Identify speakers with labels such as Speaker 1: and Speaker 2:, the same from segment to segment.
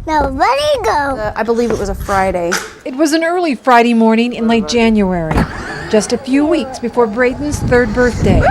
Speaker 1: Now ready, go.
Speaker 2: I believe it was a Friday.
Speaker 3: It was an early Friday morning in late January, just a few weeks before Braden's 3rd birthday.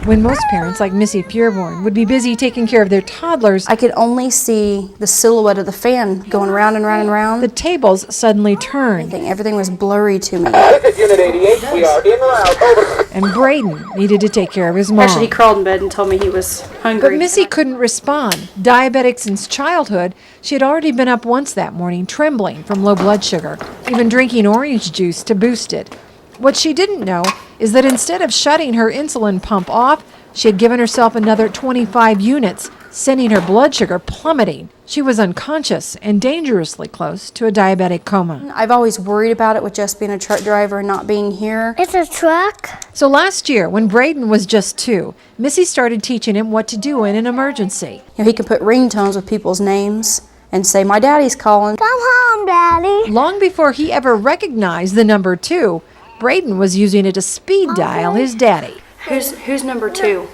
Speaker 3: When most parents, like Missy Pureborn, would be busy taking care of their toddlers,
Speaker 2: I could only see the silhouette of the fan going round and round and round.
Speaker 3: the tables suddenly turned,
Speaker 2: Everything was blurry to me.
Speaker 4: This is Unit 88. We are en route. Over.
Speaker 3: and Braden needed to take care of his mom.
Speaker 2: Actually, he crawled in bed and told me he was hungry.
Speaker 3: But Missy couldn't respond. Diabetic since childhood, she had already been up once that morning, trembling from low blood sugar, even drinking orange juice to boost it. What she didn't know is that instead of shutting her insulin pump off, she had given herself another 25 units, sending her blood sugar plummeting. She was unconscious and dangerously close to a diabetic coma.
Speaker 2: I've always worried about it with just being a truck driver and not being here.
Speaker 1: It's a truck.
Speaker 3: So last year, when Braden was just 2, Missy started teaching him what to do in an emergency.
Speaker 2: He can put ringtones with people's names and say, "My daddy's calling."
Speaker 1: Come home, Daddy.
Speaker 3: Long before he ever recognized the number 2, Braden was using it to speed dial his daddy.
Speaker 2: Who's number 2?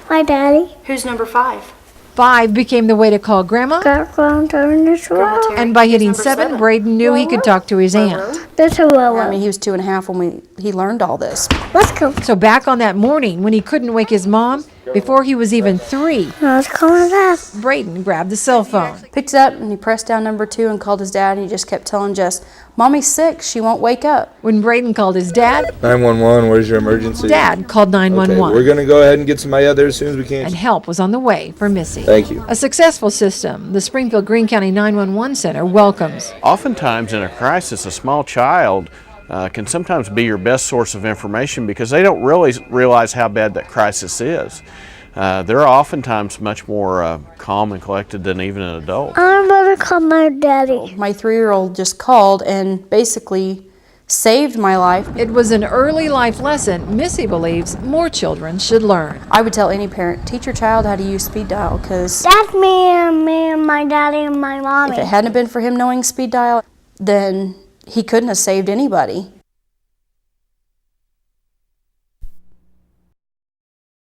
Speaker 1: My daddy.
Speaker 2: Who's number 5?
Speaker 3: 5 became the way to call Grandma,
Speaker 1: Got ground turn the truck.
Speaker 3: and by hitting 7, Braden knew he could talk to his aunt.
Speaker 1: There's a
Speaker 2: I
Speaker 1: willow.
Speaker 2: mean, he was 2.5 when he learned all this.
Speaker 1: Let's go.
Speaker 3: So back on that morning when he couldn't wake his mom, before he was even 3,
Speaker 1: Let's call that.
Speaker 3: Braden grabbed the cell phone.
Speaker 2: Picked it up and he pressed down number 2 and called his dad, and he just kept telling Jess, "Mommy's sick, she won't wake up."
Speaker 3: When Braden called his dad,
Speaker 5: 911, where's your emergency?
Speaker 3: Dad called
Speaker 5: Okay,
Speaker 3: 911.
Speaker 5: we're going to go ahead and get somebody out there as soon as we can.
Speaker 3: And help was on the way for Missy.
Speaker 5: Thank you.
Speaker 3: A successful system the Springfield Greene County 911 Center welcomes.
Speaker 6: Oftentimes in a crisis, a small child can sometimes be your best source of information because they don't really realize how bad that crisis is. They're oftentimes much more calm and collected than even an adult.
Speaker 1: I'm gonna call my daddy.
Speaker 2: My 3-year-old just called and basically saved my life.
Speaker 3: It was an early life lesson Missy believes more children should learn.
Speaker 2: I would tell any parent, teach your child how to use speed dial, because
Speaker 1: That's me and my daddy and my mommy.
Speaker 2: if it hadn't been for him knowing speed dial, then he couldn't have saved anybody.